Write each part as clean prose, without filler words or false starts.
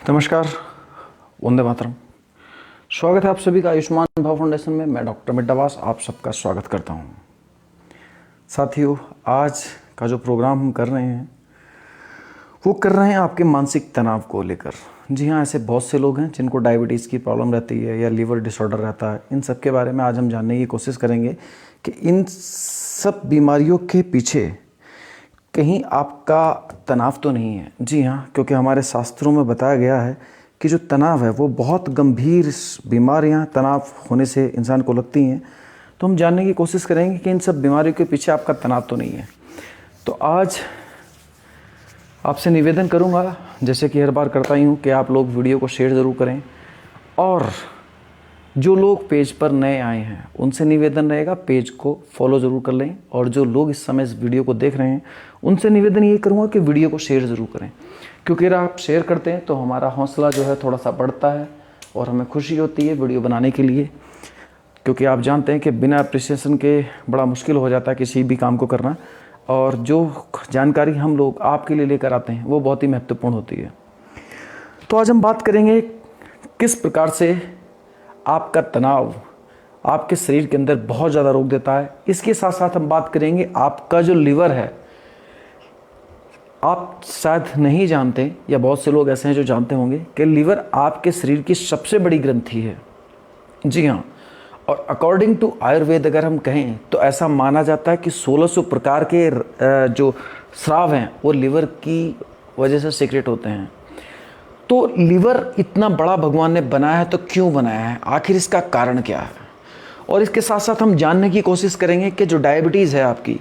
नमस्कार, वंदे मातरम। स्वागत है आप सभी का आयुष्मान भव फाउंडेशन में। मैं डॉक्टर मिड्डावास आप सबका स्वागत करता हूं। साथियों, आज का जो प्रोग्राम हम कर रहे हैं वो कर रहे हैं आपके मानसिक तनाव को लेकर। जी हाँ, ऐसे बहुत से लोग हैं जिनको डायबिटीज़ की प्रॉब्लम रहती है या लीवर डिसऑर्डर रहता है। इन सब के बारे में आज हम जानने की कोशिश करेंगे कि इन सब बीमारियों के पीछे कहीं आपका तनाव तो नहीं है। जी हाँ, क्योंकि हमारे शास्त्रों में बताया गया है कि जो तनाव है वो बहुत गंभीर बीमारियां तनाव होने से इंसान को लगती हैं। तो हम जानने की कोशिश करेंगे कि इन सब बीमारियों के पीछे आपका तनाव तो नहीं है। तो आज आपसे निवेदन करूंगा, जैसे कि हर बार करता ही हूँ, कि आप लोग वीडियो को शेयर ज़रूर करें। और जो लोग पेज पर नए आए हैं उनसे निवेदन रहेगा पेज को फॉलो ज़रूर कर लें। और जो लोग इस समय इस वीडियो को देख रहे हैं उनसे निवेदन ये करूँगा कि वीडियो को शेयर ज़रूर करें, क्योंकि अगर आप शेयर करते हैं तो हमारा हौसला जो है थोड़ा सा बढ़ता है और हमें खुशी होती है वीडियो बनाने के लिए। क्योंकि आप जानते हैं कि बिना अप्रिसिएशन के बड़ा मुश्किल हो जाता है किसी भी काम को करना, और जो जानकारी हम लोग आपके लिए लेकर आते हैं वो बहुत ही महत्वपूर्ण होती है। तो आज हम बात करेंगे किस प्रकार से आपका तनाव आपके शरीर के अंदर बहुत ज़्यादा रोक देता है। इसके साथ साथ हम बात करेंगे आपका जो लिवर है। आप शायद नहीं जानते, या बहुत से लोग ऐसे हैं जो जानते होंगे, कि लिवर आपके शरीर की सबसे बड़ी ग्रंथि है। जी हाँ, और अकॉर्डिंग टू आयुर्वेद अगर हम कहें तो ऐसा माना जाता है कि 1600 प्रकार के जो स्राव हैं वो लिवर की वजह से सीक्रेट होते हैं। तो लिवर इतना बड़ा भगवान ने बनाया है तो क्यों बनाया है, आखिर इसका कारण क्या है। और इसके साथ साथ हम जानने की कोशिश करेंगे कि जो डायबिटीज़ है आपकी,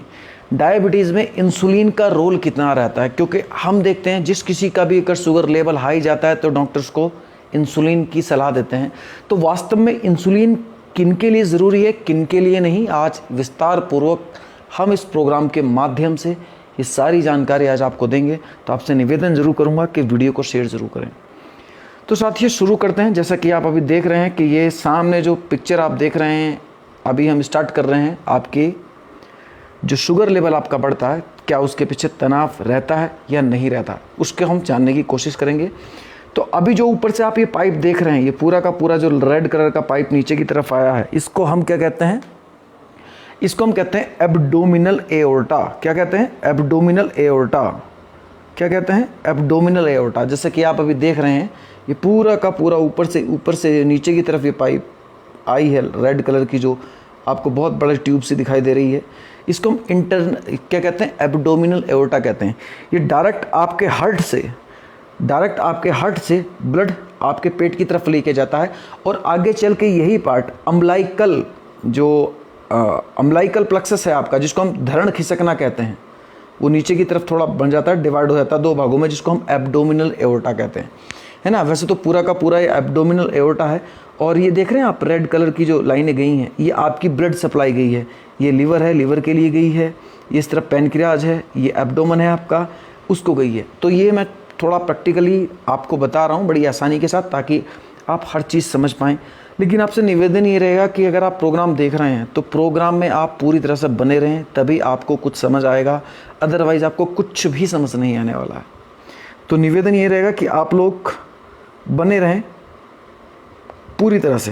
डायबिटीज़ में इंसुलिन का रोल कितना रहता है। क्योंकि हम देखते हैं जिस किसी का भी अगर शुगर लेवल हाई जाता है तो डॉक्टर्स को इंसुलिन की सलाह देते हैं। तो वास्तव में इंसुलिन किन के लिए ज़रूरी है, किन के लिए नहीं, आज विस्तार पूर्वक हम इस प्रोग्राम के माध्यम से ये सारी जानकारी आज आपको देंगे। तो आपसे निवेदन ज़रूर करूँगा कि वीडियो को शेयर ज़रूर करें। तो साथियों, शुरू करते हैं। जैसा कि आप अभी देख रहे हैं कि ये सामने जो पिक्चर आप देख रहे हैं, अभी हम स्टार्ट कर रहे हैं। आपके जो शुगर लेवल आपका बढ़ता है, क्या उसके पीछे तनाव रहता है या नहीं रहता, उसके हम जानने की कोशिश करेंगे। तो अभी जो ऊपर से आप ये पाइप देख रहे हैं, ये पूरा का पूरा जो रेड कलर का पाइप नीचे की तरफ आया है, इसको हम क्या कहते हैं, इसको हम कहते हैं एब्डोमिनल एओर्टा। क्या कहते हैं, एब्डोमिनल एओर्टा। क्या कहते हैं, एब्डोमिनल एओर्टा। जैसे कि आप अभी देख रहे हैं ये पूरा का पूरा ऊपर से नीचे की तरफ ये पाइप आई है रेड कलर की, जो आपको बहुत बड़े ट्यूब से दिखाई दे रही है। इसको हम क्या कहते हैं, एब्डोमिनल एओर्टा कहते हैं। ये डायरेक्ट आपके हार्ट से ब्लड आपके पेट की तरफ लेके जाता है, और आगे चल के यही पार्ट अम्लाइकल प्लेक्सस है आपका, जिसको हम धरण खिसकना कहते हैं, वो नीचे की तरफ थोड़ा बन जाता है, डिवाइड हो जाता है 2 भागों में, जिसको हम एब्डोमिनल एओर्टा कहते हैं, है ना। वैसे तो पूरा का पूरा ये एब्डोमिनल एओर्टा है। और ये देख रहे हैं आप रेड कलर की जो लाइनें गई हैं, ये आपकी ब्लड सप्लाई गई है। ये लिवर है, लिवर के लिए गई है। ये इस तरफ पैनक्रियाज है, ये एब्डोमन है आपका, उसको गई है। तो ये मैं थोड़ा प्रैक्टिकली आपको बता रहा हूँ बड़ी आसानी के साथ, ताकि आप हर चीज़ समझ पाएँ। लेकिन आपसे निवेदन ये रहेगा कि अगर आप प्रोग्राम देख रहे हैं तो प्रोग्राम में आप पूरी तरह से बने रहें, तभी आपको कुछ समझ आएगा। अदरवाइज़ आपको कुछ भी समझ नहीं आने वाला है। तो निवेदन ये रहेगा कि आप लोग बने रहें पूरी तरह से।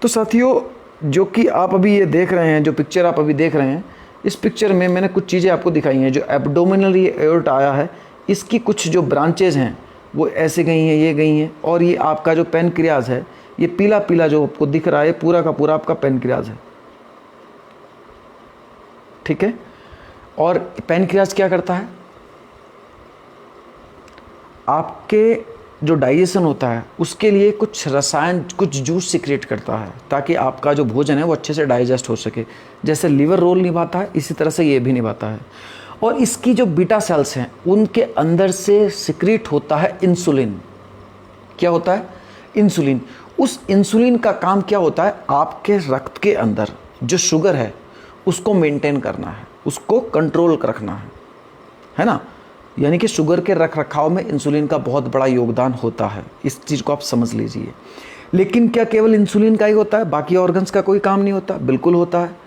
तो साथियों, जो कि आप अभी ये देख रहे हैं, जो पिक्चर आप अभी देख रहे हैं, इस पिक्चर में मैंने कुछ चीज़ें आपको दिखाई हैं। जो एब्डोमिनल ये एओर्टा आया है, इसकी कुछ जो ब्रांचेज हैं वो ऐसे गई हैं, ये गई हैं। और ये आपका जो पैनक्रियाज है, ये पीला पीला जो आपको दिख रहा है, पूरा का पूरा आपका पैनक्रियाज है, ठीक है। और पैनक्रियाज क्या करता है, आपके जो डाइजेशन होता है उसके लिए कुछ रसायन, कुछ जूस सीक्रेट करता है, ताकि आपका जो भोजन है वो अच्छे से डाइजेस्ट हो सके। जैसे लिवर रोल निभाता है, इसी तरह से ये भी निभाता है। और इसकी जो बीटा सेल्स हैं उनके अंदर से सीक्रेट होता है इंसुलिन। क्या होता है, इंसुलिन। उस इंसुलिन का काम क्या होता है, आपके रक्त के अंदर जो शुगर है उसको मेंटेन करना है, उसको कंट्रोल रखना है ना। यानी कि शुगर के रख रखाव में इंसुलिन का बहुत बड़ा योगदान होता है। इस चीज़ को आप समझ लीजिए। लेकिन क्या केवल इंसुलिन का ही होता है, बाकी ऑर्गन्स का कोई काम नहीं होता? बिल्कुल होता है।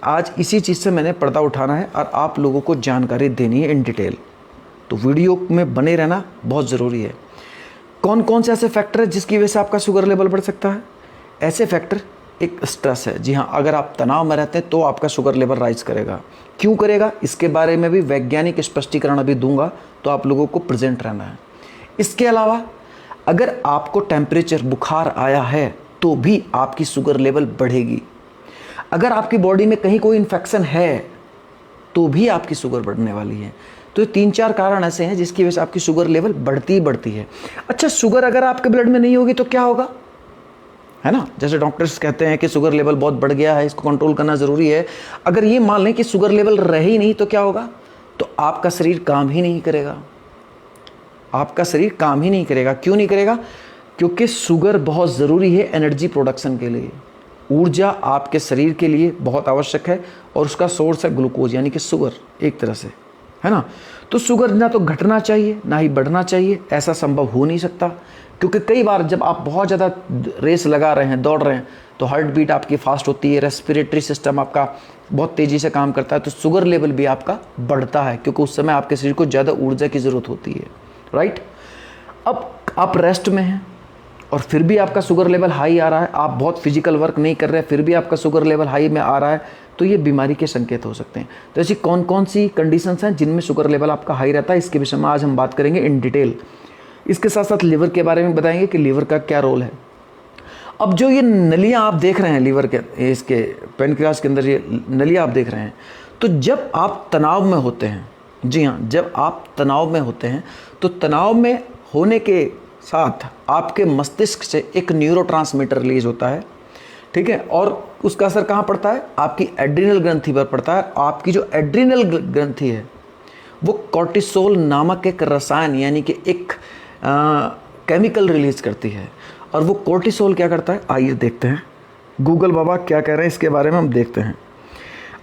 आज इसी चीज़ से मैंने पर्दा उठाना है और आप लोगों को जानकारी देनी है इन डिटेल। तो वीडियो में बने रहना बहुत ज़रूरी है। कौन कौन से ऐसे फैक्टर है जिसकी वजह से आपका शुगर लेवल बढ़ सकता है? ऐसे फैक्टर, एक स्ट्रेस है। जी हाँ, अगर आप तनाव में रहते हैं तो आपका शुगर लेवल राइज करेगा। क्यों करेगा, इसके बारे में भी वैज्ञानिक स्पष्टीकरण अभी दूंगा, तो आप लोगों को प्रेजेंट रहना है। इसके अलावा अगर आपको टेम्परेचर, बुखार आया है तो भी आपकी शुगर लेवल बढ़ेगी। अगर आपकी बॉडी में कहीं कोई इन्फेक्शन है तो भी आपकी शुगर बढ़ने वाली है। तो ये 3-4 कारण ऐसे हैं जिसकी वजह से आपकी शुगर लेवल बढ़ती ही बढ़ती है। अच्छा, शुगर अगर आपके ब्लड में नहीं होगी तो क्या होगा, है ना? जैसे डॉक्टर्स कहते हैं कि शुगर लेवल बहुत बढ़ गया है, इसको कंट्रोल करना ज़रूरी है। अगर ये मान लें कि शुगर लेवल रहे ही नहीं तो क्या होगा? तो आपका शरीर काम ही नहीं करेगा। आपका शरीर काम ही नहीं करेगा। क्यों नहीं करेगा? क्योंकि शुगर बहुत ज़रूरी है एनर्जी प्रोडक्शन के लिए। ऊर्जा आपके शरीर के लिए बहुत आवश्यक है और उसका सोर्स है ग्लूकोज, यानी कि शुगर एक तरह से, है ना? तो शुगर ना तो घटना चाहिए ना ही बढ़ना चाहिए, ऐसा संभव हो नहीं सकता। क्योंकि कई बार जब आप बहुत ज़्यादा रेस लगा रहे हैं, दौड़ रहे हैं, तो हार्ट बीट आपकी फास्ट होती है, रेस्पिरेटरी सिस्टम आपका बहुत तेज़ी से काम करता है, तो शुगर लेवल भी आपका बढ़ता है, क्योंकि उस समय आपके शरीर को ज़्यादा ऊर्जा की ज़रूरत होती है, राइट? अब आप रेस्ट में हैं और फिर भी आपका शुगर लेवल हाई आ रहा है, आप बहुत फिजिकल वर्क नहीं कर रहे हैं फिर भी आपका शुगर लेवल हाई में आ रहा है, तो ये बीमारी के संकेत हो सकते हैं। तो ऐसी कौन कौन सी कंडीशंस हैं जिनमें शुगर लेवल आपका हाई रहता है, इसके विषय में आज हम बात करेंगे इन डिटेल। इसके साथ साथ लिवर के बारे में बताएंगे कि लिवर का क्या रोल है। अब जो ये नलियाँ आप देख रहे हैं लिवर के, इसके पेनक्रियास के अंदर ये नलियाँ आप देख रहे हैं, तो जब आप तनाव में होते हैं, जी हाँ, जब आप तनाव में होते हैं तो तनाव में होने के साथ आपके मस्तिष्क से एक न्यूरोट्रांसमीटर रिलीज होता है, ठीक है? और उसका असर कहाँ पड़ता है? आपकी एड्रिनल ग्रंथि पर पड़ता है। आपकी जो एड्रिनल ग्रंथि है वो कॉर्टिसोल नामक एक रसायन, यानी कि एक केमिकल रिलीज करती है। और वो कॉर्टिसोल क्या करता है, आइए देखते हैं गूगल बाबा क्या कह रहे हैं इसके बारे में, हम देखते हैं।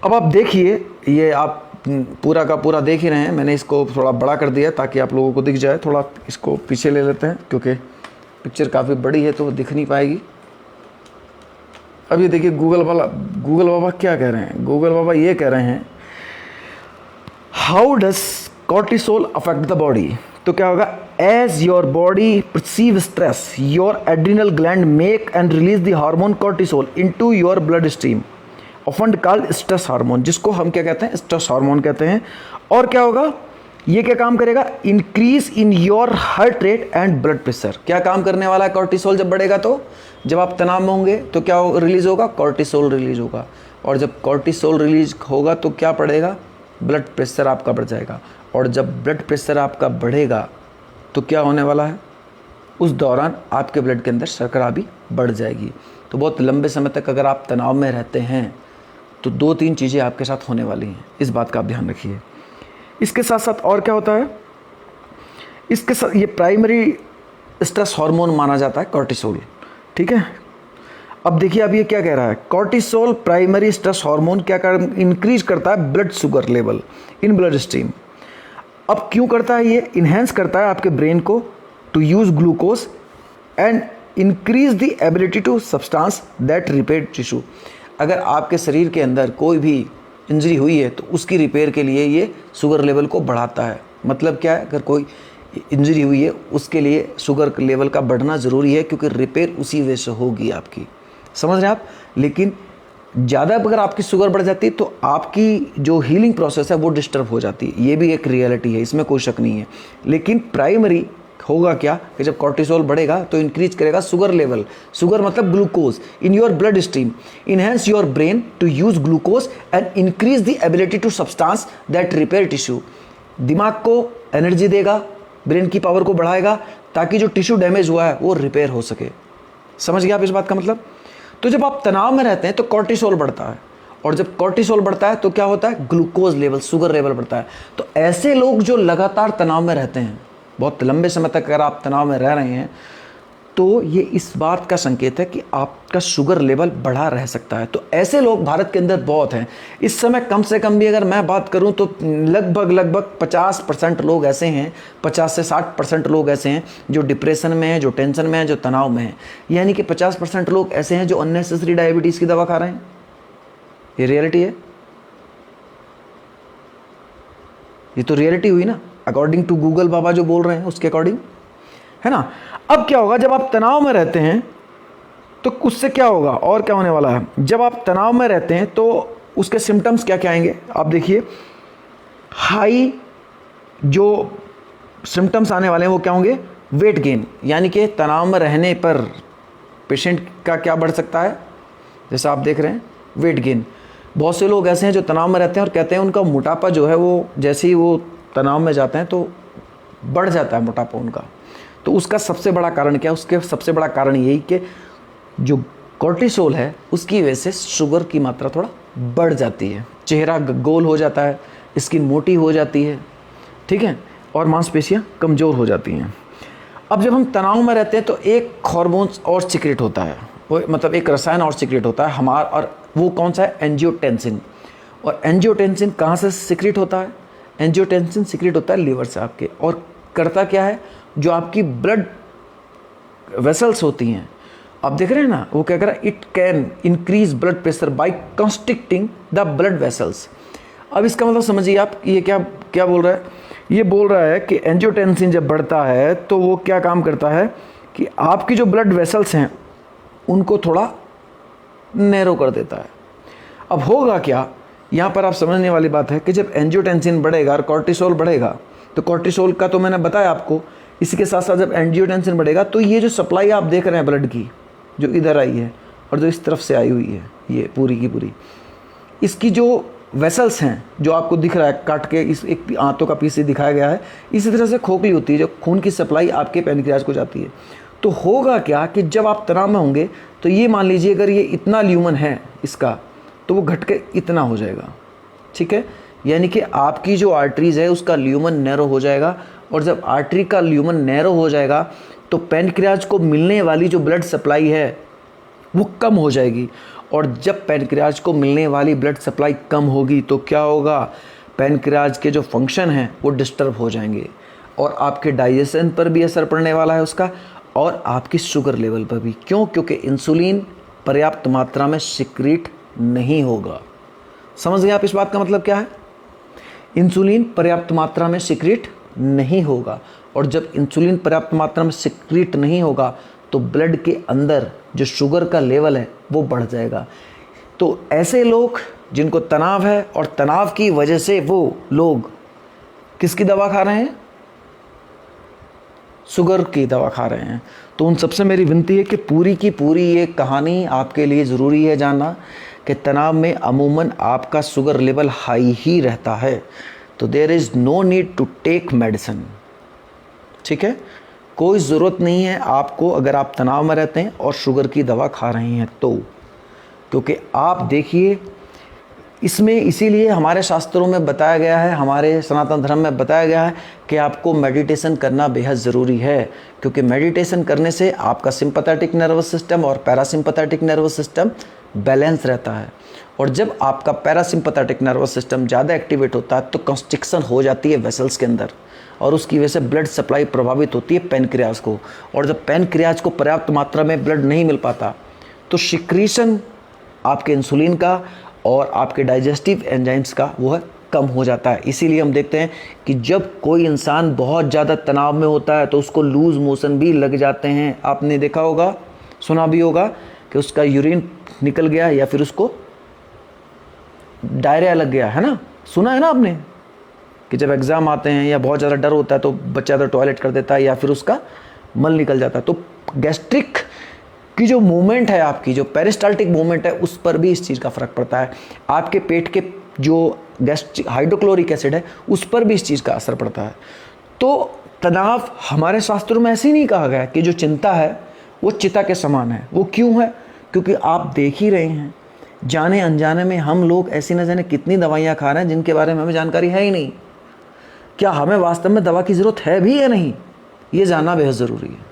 अब आप देखिए, ये आप पूरा का पूरा देख ही रहे हैं, मैंने इसको थोड़ा बड़ा कर दिया ताकि आप लोगों को दिख जाए। थोड़ा इसको पीछे ले लेते हैं क्योंकि पिक्चर काफ़ी बड़ी है तो वो दिख नहीं पाएगी। अब ये देखिए गूगल बाबा क्या कह रहे हैं। गूगल बाबा ये कह रहे हैं, how does cortisol affect the body? तो क्या होगा, as your body perceive stress your adrenal gland make and release the hormone cortisol into your blood stream, often called stress hormone, जिसको हम क्या कहते हैं, स्ट्रेस हार्मोन कहते हैं। और क्या होगा, ये क्या काम करेगा, increase in your heart rate and blood pressure. क्या काम करने वाला है कॉर्टिसोल जब बढ़ेगा? तो जब आप तनाव में होंगे तो क्या रिलीज होगा, कॉर्टिसोल रिलीज होगा। और जब कॉर्टिसोल रिलीज होगा तो क्या बढ़ेगा, ब्लड प्रेशर आपका बढ़ जाएगा। और जब ब्लड प्रेशर आपका बढ़ेगा तो क्या होने वाला है, उस दौरान आपके ब्लड के अंदर शर्करा भी बढ़ जाएगी। तो बहुत लंबे समय तक अगर आप तनाव में रहते हैं तो 2-3 चीज़ें आपके साथ होने वाली हैं, इस बात का आप ध्यान रखिए। इसके साथ साथ और क्या होता है, इसके साथ ये प्राइमरी स्ट्रेस हार्मोन माना जाता है कॉर्टिसोल, ठीक है? अब देखिए, अब ये क्या कह रहा है, कॉर्टिसोल प्राइमरी स्ट्रेस हार्मोन क्या कर इंक्रीज करता है blood sugar level in blood stream. अब क्यों करता है ये, इन्हेंस करता है आपके ब्रेन को to use glucose and increase the ability to substance that repair tissue. अगर आपके शरीर के अंदर कोई भी इंजरी हुई है तो उसकी रिपेयर के लिए ये शुगर लेवल को बढ़ाता है। मतलब क्या है, अगर कोई इंजरी हुई है उसके लिए शुगर लेवल का बढ़ना ज़रूरी है, क्योंकि रिपेयर उसी वजह से होगी आपकी, समझ रहे हैं आप? लेकिन ज़्यादा अगर आपकी शुगर बढ़ जाती है तो आपकी जो हीलिंग प्रोसेस है वो डिस्टर्ब हो जाती है। ये भी एक रियलिटी है, इसमें कोई शक नहीं है। लेकिन प्राइमरी होगा क्या कि जब कॉर्टिसोल बढ़ेगा तो इंक्रीज करेगा शुगर लेवल, शुगर मतलब glucose in your blood stream, enhance your brain to use glucose and increase the ability to substance that repair tissue. दिमाग को एनर्जी देगा, ब्रेन की पावर को बढ़ाएगा ताकि जो टिश्यू डैमेज हुआ है वो रिपेयर हो सके। समझ गया आप इस बात का मतलब? तो जब आप तनाव में रहते हैं तो कॉर्टिसोल बढ़ता है, और जब कॉर्टिसोल बढ़ता है तो क्या होता है, ग्लूकोज लेवल, शुगर लेवल बढ़ता है। तो ऐसे लोग जो लगातार तनाव में रहते हैं, बहुत लंबे समय तक अगर आप तनाव में रह रहे हैं, तो ये इस बात का संकेत है कि आपका शुगर लेवल बढ़ा रह सकता है। तो ऐसे लोग भारत के अंदर बहुत हैं। इस समय कम से कम भी अगर मैं बात करूं तो लगभग 50% लोग ऐसे हैं, 50 से 60% लोग ऐसे हैं जो डिप्रेशन में हैं, जो टेंशन में हैं, जो तनाव में हैं। यानी कि 50% लोग ऐसे हैं जो अननेसेसरी डायबिटीज़ की दवा खा रहे हैं। ये रियलिटी है, ये तो रियलिटी हुई ना। अकॉर्डिंग टू गूगल बाबा जो बोल रहे हैं उसके अकॉर्डिंग, है ना। अब क्या होगा जब आप तनाव में रहते हैं तो उससे क्या होगा और क्या होने वाला है, जब आप तनाव में रहते हैं तो उसके सिम्टम्स क्या क्या आएंगे आप देखिए। हाई जो सिम्टम्स आने वाले हैं वो क्या होंगे, वेट गेन, यानी कि तनाव में रहने पर पेशेंट का क्या बढ़ सकता है, जैसा आप देख रहे हैं वेट गेन। बहुत से लोग ऐसे हैं जो तनाव में रहते हैं और कहते हैं उनका मोटापा जो है वो जैसे ही वो तनाव में जाते हैं तो बढ़ जाता है मोटापा उनका। तो उसका सबसे बड़ा कारण क्या है, उसके सबसे बड़ा कारण यही कि जो कोर्टिसोल है उसकी वजह से शुगर की मात्रा थोड़ा बढ़ जाती है, चेहरा गोल हो जाता है, स्किन मोटी हो जाती है, ठीक है, और मांसपेशियां कमज़ोर हो जाती हैं। अब जब हम तनाव में रहते हैं तो एक हार्मोन्स और सिक्रेट होता है, वो मतलब एक रसायन और सिक्रेट होता है हमारा, और वो कौन सा है, एंजियोटेंसिन। और एंजियोटेंसिन कहाँ से सिक्रेट होता है, एंजियोटेंसिन सिक्रेट होता है लीवर से आपके, और करता क्या है, जो आपकी ब्लड वेसल्स होती हैं, आप देख रहे हैं ना, वो क्या कर रहा है, it can increase blood pressure by constricting the blood vessels. अब इसका मतलब समझिए आप, ये क्या क्या बोल रहा है, ये बोल रहा है कि एंजियोटेंसिन जब बढ़ता है तो वो क्या काम करता है कि आपकी जो ब्लड वेसल्स हैं उनको थोड़ा नैरो कर देता है। अब होगा क्या, यहाँ पर आप समझने वाली बात है कि जब एंजियोटेंसिन बढ़ेगा और कॉर्टिसोल बढ़ेगा, तो कॉर्टिसोल का तो मैंने बताया आपको, इसी के साथ साथ जब एंजियोटेंसिन बढ़ेगा तो ये जो सप्लाई आप देख रहे हैं ब्लड की, जो इधर आई है और जो इस तरफ से आई हुई है, ये पूरी की पूरी, इसकी जो वेसल्स हैं जो आपको दिख रहा है काट के, इस एक आंतों का पीस दिखाया गया है, इसी तरह से खोखली होती है जो खून की सप्लाई आपके पैनक्रियाज को जाती है। तो होगा क्या कि जब आप तनाव में होंगे तो ये मान लीजिए अगर ये इतना ल्यूमन है इसका, तो वो घट के इतना हो जाएगा, ठीक है, यानी कि आपकी जो आर्टरीज है उसका ल्यूमन नैरो हो जाएगा, और जब आर्टरी का ल्यूमन नैरो हो जाएगा तो पैनक्रियाज को मिलने वाली जो ब्लड सप्लाई है वो कम हो जाएगी, और जब पैनक्रियाज को मिलने वाली ब्लड सप्लाई कम होगी तो क्या होगा, पैनक्रियाज के जो फंक्शन हैं वो डिस्टर्ब हो जाएंगे, और आपके डाइजेशन पर भी असर पड़ने वाला है उसका, और आपकी शुगर लेवल पर भी। क्यों, क्योंकि इंसुलिन पर्याप्त मात्रा में सिक्रीट नहीं होगा। समझ गए आप इस बात का मतलब क्या है, इंसुलिन पर्याप्त मात्रा में सिक्रीट नहीं होगा, और जब इंसुलिन पर्याप्त मात्रा में सिक्रीट नहीं होगा तो ब्लड के अंदर जो शुगर का लेवल है वो बढ़ जाएगा। तो ऐसे लोग जिनको तनाव है और तनाव की वजह से वो लोग किसकी दवा खा रहे हैं, शुगर की दवा खा रहे हैं, तो उन सबसे मेरी विनती है कि पूरी की पूरी ये कहानी आपके लिए ज़रूरी है जानना कि तनाव में अमूमन आपका शुगर लेवल हाई ही रहता है, तो there is no need to take medicine, ठीक है, कोई ज़रूरत नहीं है आपको अगर आप तनाव में रहते हैं और शुगर की दवा खा रहे हैं तो, क्योंकि आप देखिए इसमें इसीलिए हमारे शास्त्रों में बताया गया है, हमारे सनातन धर्म में बताया गया है कि आपको मेडिटेशन करना बेहद ज़रूरी है, क्योंकि मेडिटेशन करने से आपका सिंपैथेटिक नर्वस सिस्टम और पैरासिम्पैथेटिक नर्वस सिस्टम बैलेंस रहता है, और जब आपका पैरासिम्पैथेटिक नर्वस सिस्टम ज़्यादा एक्टिवेट होता है तो कंस्ट्रिक्शन हो जाती है वेसल्स के अंदर, और उसकी वजह से ब्लड सप्लाई प्रभावित होती है पैनक्रियाज को, और जब पैनक्रियाज को पर्याप्त मात्रा में ब्लड नहीं मिल पाता तो सिक्रीशन आपके इंसुलिन का और आपके डाइजेस्टिव एंजाइम्स का वो है कम हो जाता है। इसीलिए हम देखते हैं कि जब कोई इंसान बहुत ज़्यादा तनाव में होता है तो उसको लूज मोशन भी लग जाते हैं। आपने देखा होगा, सुना भी होगा कि उसका यूरिन निकल गया या फिर उसको डायरिया लग गया, है ना, सुना है ना आपने, कि जब एग्ज़ाम आते हैं या बहुत ज़्यादा डर होता है तो बच्चा तो टॉयलेट कर देता है या फिर उसका मल निकल जाता है। तो गैस्ट्रिक की जो मूवमेंट है, आपकी जो पेरिस्टाल्टिक मूवमेंट है, उस पर भी इस चीज़ का फ़र्क पड़ता है। आपके पेट के जो गैस्ट्रिक हाइड्रोक्लोरिक एसिड है उस पर भी इस चीज़ का असर पड़ता है। तो तनाव हमारे शास्त्रों में ऐसे ही नहीं कहा गया कि जो चिंता है वो चिता के समान है। वो क्यों है, क्योंकि आप देख ही रहे हैं जाने अनजाने में हम लोग ऐसी न जाने कितनी दवाइयाँ खा रहे हैं जिनके बारे में हमें जानकारी है ही नहीं। क्या हमें वास्तव में दवा की ज़रूरत है भी या नहीं, ये जानना बेहद ज़रूरी है।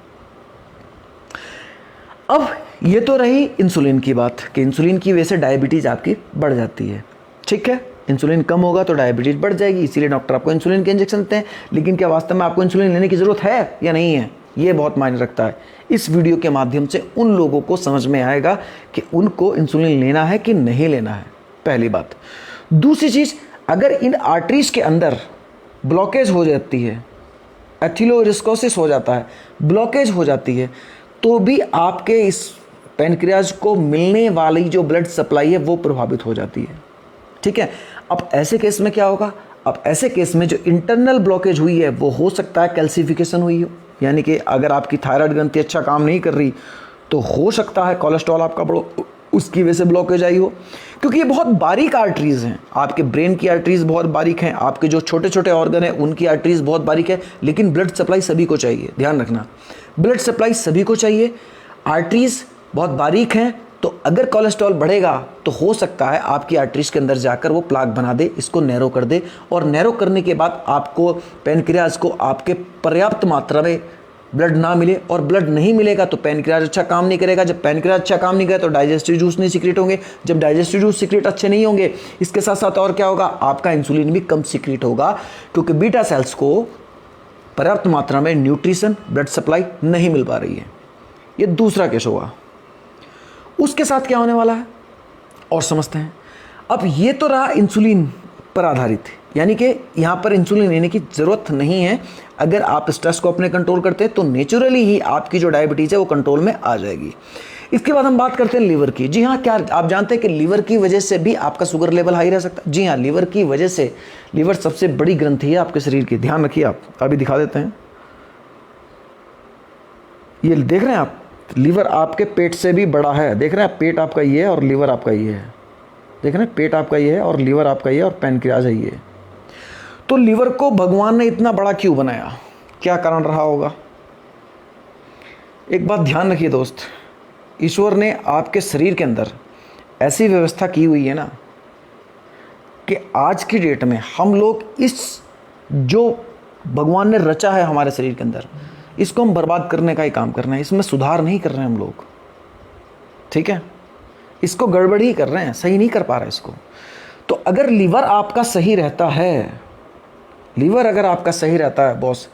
अब ये तो रही इंसुलिन की बात कि इंसुलिन की वजह से डायबिटीज़ आपकी बढ़ जाती है, ठीक है, इंसुलिन कम होगा तो डायबिटीज़ बढ़ जाएगी, इसीलिए डॉक्टर आपको इंसुलिन के इंजेक्शन देते हैं। लेकिन क्या वास्तव में आपको इंसुलिन लेने की ज़रूरत है या नहीं है, ये बहुत मायने रखता है। इस वीडियो के माध्यम से उन लोगों को समझ में आएगा कि उनको इंसुलिन लेना है कि नहीं लेना है, पहली बात। दूसरी चीज़, अगर इन आर्टरीज़ के अंदर ब्लॉकेज हो जाती है, एथिलोरिस्कोसिस हो जाता है, ब्लॉकेज हो जाती है, तो भी आपके इस पैनक्रियाज को मिलने वाली जो ब्लड सप्लाई है वो प्रभावित हो जाती है। ठीक है, अब ऐसे केस में क्या होगा? अब ऐसे केस में जो इंटरनल ब्लॉकेज हुई है वो हो सकता है कैल्सिफिकेशन हुई हो, यानी कि अगर आपकी थायराइड ग्रंथि अच्छा काम नहीं कर रही तो हो सकता है कोलेस्ट्रॉल आपका उसकी वजह से ब्लॉकेज आई हो, क्योंकि ये बहुत बारीक आर्टरीज हैं। आपके ब्रेन की आर्टरीज बहुत बारीक हैं, आपके जो छोटे छोटे ऑर्गन हैं उनकी आर्टरीज बहुत बारीक है, लेकिन ब्लड सप्लाई सभी को चाहिए। ध्यान रखना, ब्लड सप्लाई सभी को चाहिए, आर्टरीज बहुत बारीक हैं, तो अगर कोलेस्ट्रॉल बढ़ेगा तो हो सकता है आपकी आर्टरीज के अंदर जाकर वो प्लाक बना दे, इसको नैरो कर दे, और नैरो करने के बाद आपको पैनक्रियाज को आपके पर्याप्त मात्रा में ब्लड ना मिले, और ब्लड नहीं मिलेगा तो पैनक्रियाज अच्छा काम नहीं करेगा। जब पैनक्रियाज अच्छा काम नहीं करेगा तो डाइजेस्टिव जूस नहीं सीक्रेट होंगे, जब डाइजेस्टिव जूस सीक्रेट अच्छे नहीं होंगे, इसके साथ साथ और क्या होगा? आपका इंसुलिन भी कम सीक्रेट होगा, क्योंकि बीटा सेल्स को पर्याप्त मात्रा में न्यूट्रिशन, ब्लड सप्लाई नहीं मिल पा रही है। ये दूसरा केस होगा। उसके साथ क्या होने वाला है और समझते हैं। अब ये तो रहा इंसुलिन पर आधारित, यानी कि यहाँ पर इंसुलिन लेने की ज़रूरत नहीं है। अगर आप स्ट्रेस को अपने कंट्रोल करते हैं तो नेचुरली ही आपकी जो डायबिटीज़ है वो कंट्रोल में आ जाएगी। इसके बाद हम बात करते हैं लीवर की। जी हाँ, क्या आप जानते हैं कि लीवर की वजह से भी आपका शुगर लेवल हाई रह सकता है? जी हाँ, लीवर की वजह से, लीवर सबसे बड़ी ग्रंथि है आपके शरीर की। ध्यान रखिए, आप अभी दिखा देते हैं, ये देख रहे हैं आप, लीवर आपके पेट से भी बड़ा है। देख रहे हैं, पेट आपका ये है और लीवर आपका ये है। देख रहे हैं, पेट आपका ये है और लीवर आपका ये है और पैनक्रियाज है ये। तो लीवर को भगवान ने इतना बड़ा क्यों बनाया? क्या कारण रहा होगा? एक बात ध्यान रखिए दोस्त, ईश्वर ने आपके शरीर के अंदर ऐसी व्यवस्था की हुई है ना कि आज की डेट में हम लोग इस जो भगवान ने रचा है हमारे शरीर के अंदर, इसको हम बर्बाद करने का ही काम कर रहे हैं। इसमें सुधार नहीं कर रहे हैं हम लोग, ठीक है? इसको गड़बड़ ही कर रहे हैं, सही नहीं कर पा रहे इसको। तो अगर लीवर आपका सही रहता है, लीवर अगर आपका सही रहता है बॉस,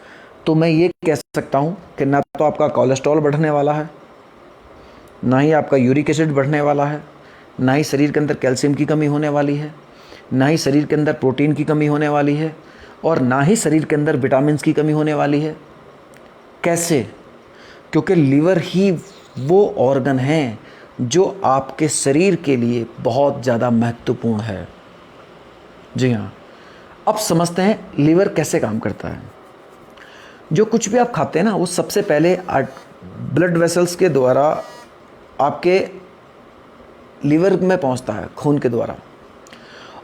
तो मैं ये कह सकता हूँ कि ना तो आपका कोलेस्ट्रॉल बढ़ने वाला है, ना ही आपका यूरिक एसिड बढ़ने वाला है, ना ही शरीर के अंदर कैल्शियम की कमी होने वाली है, ना ही शरीर के अंदर प्रोटीन की कमी होने वाली है, और ना ही शरीर के अंदर विटामिन की कमी होने वाली है। कैसे? क्योंकि लीवर ही वो ऑर्गन है जो आपके शरीर के लिए बहुत ज़्यादा महत्वपूर्ण है। जी हाँ, अब समझते हैं लीवर कैसे काम करता है। जो कुछ भी आप खाते हैं ना, वो सबसे पहले ब्लड वेसल्स के द्वारा आपके लीवर में पहुंचता है, खून के द्वारा,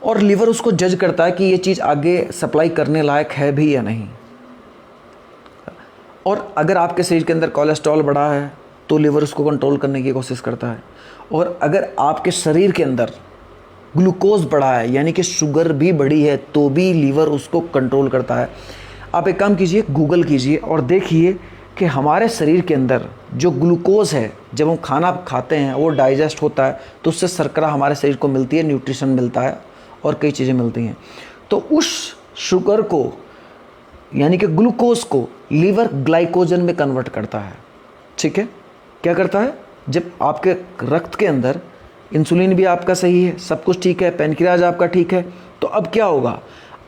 और लीवर उसको जज करता है कि ये चीज़ आगे सप्लाई करने लायक है भी या नहीं। और अगर आपके शरीर के अंदर कोलेस्ट्रॉल बढ़ा है तो लीवर उसको कंट्रोल करने की कोशिश करता है, और अगर आपके शरीर के अंदर ग्लूकोज बढ़ा है, यानी कि शुगर भी बढ़ी है, तो भी लीवर उसको कंट्रोल करता है। आप एक काम कीजिए, गूगल कीजिए और देखिए कि हमारे शरीर के अंदर जो ग्लूकोज है, जब हम खाना खाते हैं वो डाइजेस्ट होता है तो उससे शर्करा हमारे शरीर को मिलती है, न्यूट्रिशन मिलता है और कई चीज़ें मिलती हैं। तो उस शुगर को, यानी कि ग्लूकोज को, लीवर ग्लाइकोजन में कन्वर्ट करता है। ठीक है, क्या करता है? जब आपके रक्त के अंदर इंसुलिन भी आपका सही है, सब कुछ ठीक है, पैनक्रियाज आपका ठीक है, तो अब क्या होगा?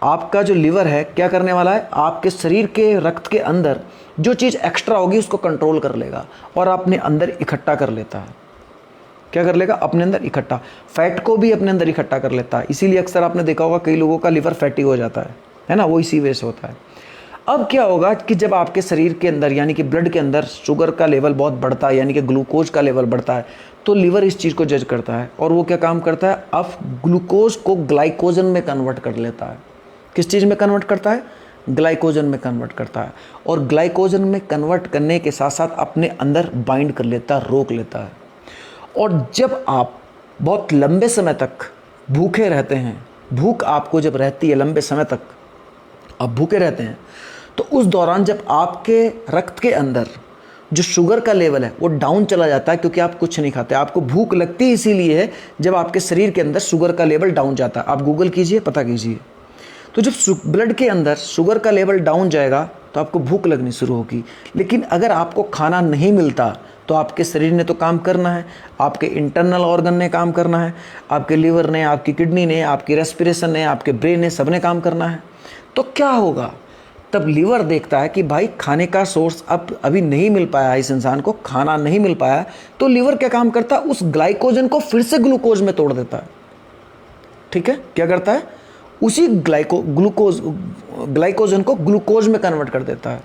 आपका जो लीवर है क्या करने वाला है? आपके शरीर के रक्त के अंदर जो चीज़ एक्स्ट्रा होगी उसको कंट्रोल कर लेगा और अपने अंदर इकट्ठा कर लेता है। क्या कर लेगा? अपने अंदर इकट्ठा, फैट को भी अपने अंदर इकट्ठा कर लेता है। इसीलिए अक्सर आपने देखा होगा कई लोगों का लीवर फैटी हो जाता है ना, वो इसी वजह से होता है। अब क्या होगा कि जब आपके शरीर के अंदर, यानी कि ब्लड के अंदर शुगर का लेवल बहुत बढ़ता है, यानी कि ग्लूकोज का लेवल बढ़ता है, तो लीवर इस चीज़ को जज करता है और वो क्या काम करता है? अब ग्लूकोज को ग्लाइकोजन में कन्वर्ट कर लेता है। किस चीज़ में कन्वर्ट करता है? ग्लाइकोजन में कन्वर्ट करता है, और ग्लाइकोजन में कन्वर्ट करने के साथ साथ अपने अंदर बाइंड कर लेता है, रोक लेता है। और जब आप बहुत लंबे समय तक भूखे रहते हैं, भूख आपको जब रहती है लंबे समय तक आप भूखे रहते हैं, तो उस दौरान जब आपके रक्त के अंदर जो शुगर का लेवल है वो डाउन चला जाता है, क्योंकि आप कुछ नहीं खाते, आपको भूख लगती इसीलिए है, जब आपके शरीर के अंदर शुगर का लेवल डाउन जाता है। आप गूगल कीजिए, पता कीजिए। तो जब ब्लड के अंदर शुगर का लेवल डाउन जाएगा तो आपको भूख लगनी शुरू होगी। लेकिन अगर आपको खाना नहीं मिलता तो आपके शरीर ने तो काम करना है, आपके इंटरनल ऑर्गन ने काम करना है, आपके लीवर ने, आपकी किडनी ने, आपकी रेस्पिरेशन ने, आपके ब्रेन ने, सब ने काम करना है। तो क्या होगा, तब लीवर देखता है कि भाई खाने का सोर्स अब अभी नहीं मिल पाया, इस इंसान को खाना नहीं मिल पाया, तो लीवर क्या काम करता है, उस ग्लाइकोजन को फिर से ग्लूकोज में तोड़ देता है। ठीक है, क्या करता है, उसी ग्लाइकोजन को ग्लूकोज में कन्वर्ट कर देता है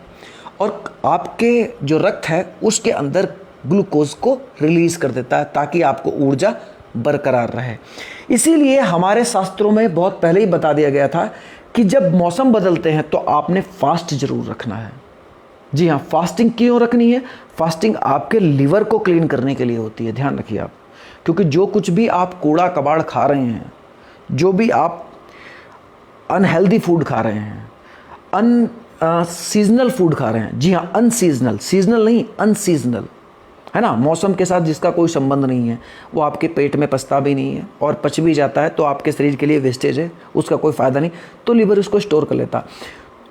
और आपके जो रक्त है उसके अंदर ग्लूकोज को रिलीज कर देता है ताकि आपको ऊर्जा बरकरार रहे। इसीलिए हमारे शास्त्रों में बहुत पहले ही बता दिया गया था कि जब मौसम बदलते हैं तो आपने फास्ट जरूर रखना है। जी हाँ, फास्टिंग क्यों रखनी है, फास्टिंग आपके लीवर को क्लीन करने के लिए होती है, ध्यान रखिए आप। क्योंकि जो कुछ भी आप कूड़ा कबाड़ खा रहे हैं, जो भी आप अनहेल्दी फूड खा रहे हैं, सीजनल फूड खा रहे हैं, जी हाँ अनसीजनल, सीजनल नहीं अनसीजनल, है ना, मौसम के साथ जिसका कोई संबंध नहीं है, वो आपके पेट में पचता भी नहीं है और पच भी जाता है तो आपके शरीर के लिए वेस्टेज है, उसका कोई फ़ायदा नहीं, तो लीवर उसको स्टोर कर लेता।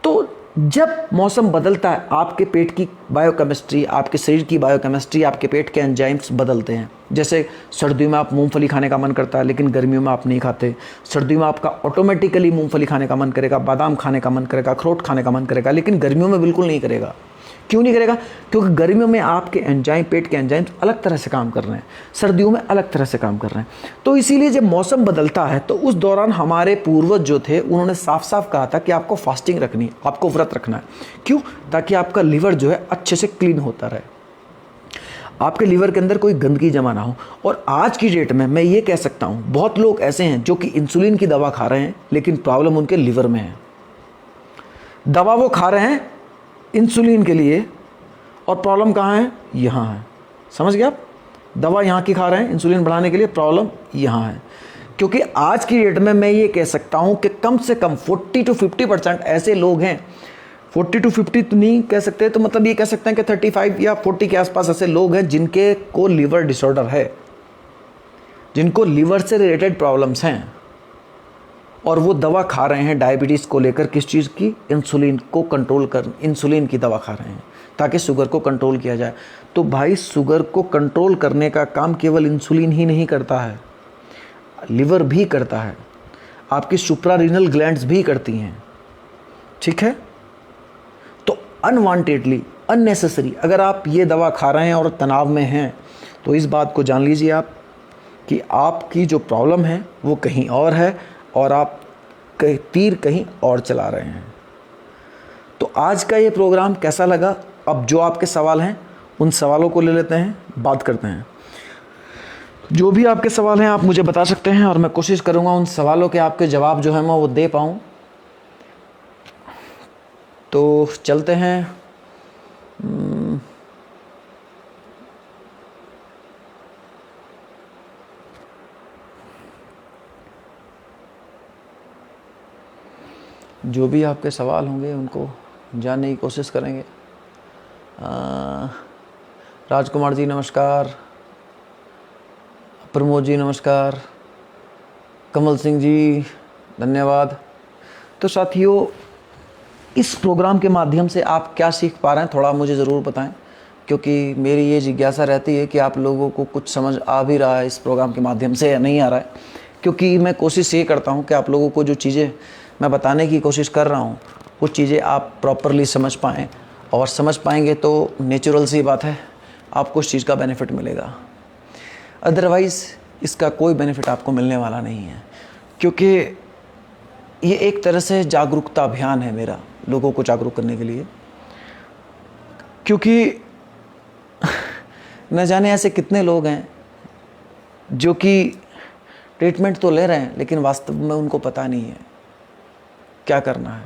तो जब मौसम बदलता है आपके पेट की बायोकेमिस्ट्री, आपके शरीर की बायोकेमिस्ट्री, आपके पेट के एंजाइम्स बदलते हैं। जैसे सर्दियों में आप मूंगफली खाने का मन करता है लेकिन गर्मियों में आप नहीं खाते, सर्दियों में आपका ऑटोमेटिकली मूंगफली खाने का मन करेगा, बादाम खाने का मन करेगा, अखरोट खाने का मन करेगा, लेकिन गर्मियों में बिल्कुल नहीं करेगा। क्यों नहीं करेगा, क्योंकि गर्मियों में आपके एंजाइम, पेट के एंजाइम्स अलग तरह से काम कर रहे हैं, सर्दियों में अलग तरह से काम कर रहे हैं। तो इसीलिए जब मौसम बदलता है तो उस दौरान हमारे पूर्वज जो थे उन्होंने साफ साफ कहा था कि आपको फास्टिंग रखनी है, आपको व्रत रखना है। क्यों, ताकि आपका लीवर जो है अच्छे से क्लीन होता रहे, आपके लीवर के अंदर कोई गंदगी जमा ना हो। और आज की डेट में मैं ये कह सकता हूँ, बहुत लोग ऐसे हैं जो कि इंसुलिन की दवा खा रहे हैं लेकिन प्रॉब्लम उनके लीवर में है। दवा वो खा रहे हैं इंसुलिन के लिए और प्रॉब्लम कहाँ है, यहाँ है। समझ गए आप, दवा यहाँ की खा रहे हैं इंसुलिन बढ़ाने के लिए, प्रॉब्लम यहाँ है। क्योंकि आज की डेट में मैं ये कह सकता हूँ कि कम से कम 40 to 50% ऐसे लोग हैं, 40 to 50 तो नहीं कह सकते, तो मतलब ये कह सकते हैं कि 35 या 40 के आसपास ऐसे लोग हैं जिनके को लीवर डिसऑर्डर है, जिनको लीवर से रिलेटेड प्रॉब्लम्स हैं और वो दवा खा रहे हैं डायबिटीज़ को लेकर, किस चीज़ की, इंसुलिन को कंट्रोल कर, इंसुलिन की दवा खा रहे हैं ताकि शुगर को कंट्रोल किया जाए। तो भाई शुगर को कंट्रोल करने का काम केवल इंसुलिन ही नहीं करता है, लिवर भी करता है, आपकी सुप्रारीनल ग्लैंड्स भी करती हैं। ठीक है, तो अनवांटेडली, अननेसेसरी अगर आप ये दवा खा रहे हैं और तनाव में हैं तो इस बात को जान लीजिए आप कि आपकी जो प्रॉब्लम है वो कहीं और है और आप तीर कहीं और चला रहे हैं। तो आज का ये प्रोग्राम कैसा लगा, अब जो आपके सवाल हैं उन सवालों को ले लेते हैं, बात करते हैं। जो भी आपके सवाल हैं आप मुझे बता सकते हैं और मैं कोशिश करूंगा उन सवालों के आपके जवाब जो है मैं वो दे पाऊँ। तो चलते हैं। जो भी आपके सवाल होंगे उनको जानने की कोशिश करेंगे। राजकुमार जी नमस्कार, प्रमोद जी नमस्कार, कमल सिंह जी धन्यवाद। तो साथियों, इस प्रोग्राम के माध्यम से आप क्या सीख पा रहे हैं थोड़ा मुझे ज़रूर बताएं, क्योंकि मेरी ये जिज्ञासा रहती है कि आप लोगों को कुछ समझ आ भी रहा है इस प्रोग्राम के माध्यम से या नहीं आ रहा है। क्योंकि मैं कोशिश ये करता हूँ कि आप लोगों को जो चीज़ें मैं बताने की कोशिश कर रहा हूँ वो चीज़ें आप प्रॉपरली समझ पाएँ, और समझ पाएंगे तो नेचुरल सी बात है आपको उस चीज़ का बेनिफिट मिलेगा। अदरवाइज़ इसका कोई बेनिफिट आपको मिलने वाला नहीं है, क्योंकि ये एक तरह से जागरूकता अभियान है मेरा, लोगों को जागरूक करने के लिए। क्योंकि न जाने ऐसे कितने लोग हैं जो कि ट्रीटमेंट तो ले रहे हैं लेकिन वास्तव में उनको पता नहीं है क्या करना है,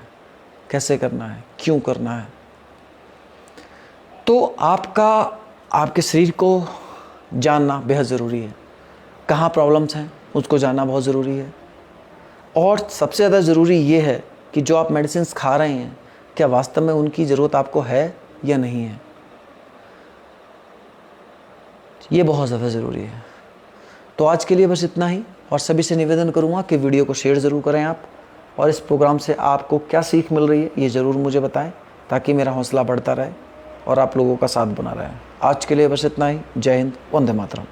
कैसे करना है, क्यों करना है। तो आपके शरीर को जानना बेहद ज़रूरी है, कहाँ प्रॉब्लम्स हैं उसको जानना बहुत ज़रूरी है। और सबसे ज़्यादा ज़रूरी ये है कि जो आप मेडिसिन्स खा रहे हैं क्या वास्तव में उनकी ज़रूरत आपको है या नहीं है, ये बहुत ज़्यादा ज़रूरी है। तो आज के लिए बस इतना ही, और सभी से निवेदन करूँगा कि वीडियो को शेयर ज़रूर करें आप, और इस प्रोग्राम से आपको क्या सीख मिल रही है ये ज़रूर मुझे बताएं, ताकि मेरा हौसला बढ़ता रहे और आप लोगों का साथ बना रहे। आज के लिए बस इतना ही। जय हिंद, वंदे मातरम।